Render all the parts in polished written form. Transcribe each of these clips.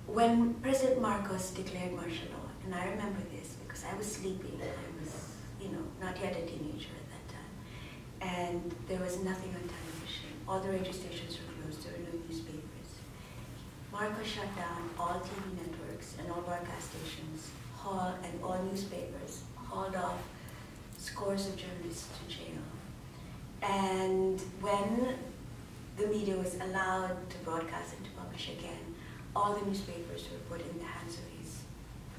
when President Marcos declared martial law, and I remember this because I was sleeping, I was, not yet a teenager at that time, and there was nothing on television. All the radio stations were closed, there were no newspapers. Marcos shut down all TV networks and all broadcast stations, and all newspapers, hauled off scores of journalists to jail. And when the media was allowed to broadcast and to publish again, all the newspapers were put in the hands of his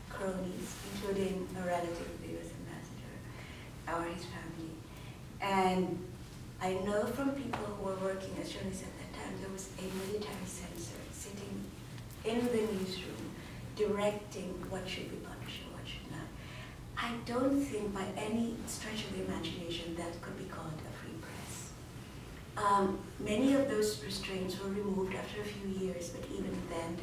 cronies, including a relative of the US ambassador, or his family. And I know from people who were working as journalists at that time, there was a military censor sitting in the newsroom directing what should be published and what should not. I don't think by any stretch of the imagination that could be called a free press. Many of those restraints were removed after a few years, but even then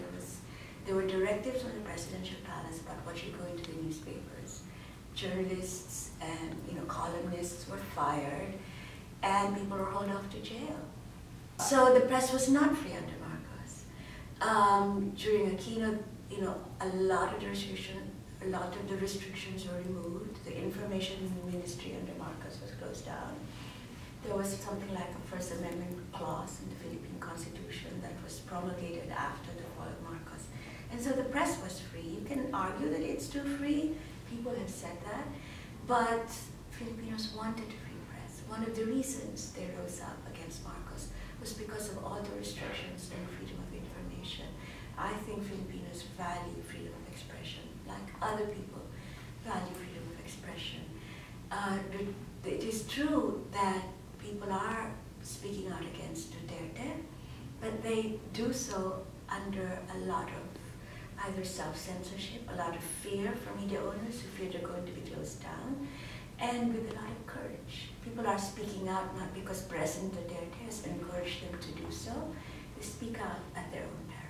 there were directives from the presidential palace about what should go into the newspapers. Journalists and columnists were fired, and people were hauled off to jail. So the press was not free under Marcos. During Aquino, a lot of the restrictions were removed. The information ministry under Marcos was closed down. There was something like a First Amendment clause in the Philippine Constitution that was promulgated after the fall of Marcos. And so the press was free. You can argue that it's too free. People have said that. But Filipinos wanted a free press. One of the reasons they rose up against Marcos was because of all the restrictions and freedom of information. I think Filipinos value freedom of expression, like other people value freedom of expression. It is true that people are speaking out against Duterte, but they do so under a lot of either self-censorship, a lot of fear for media owners who fear they're going to be closed down, and with a lot of courage. People are speaking out not because President Duterte has encouraged them to do so. They speak out at their own peril.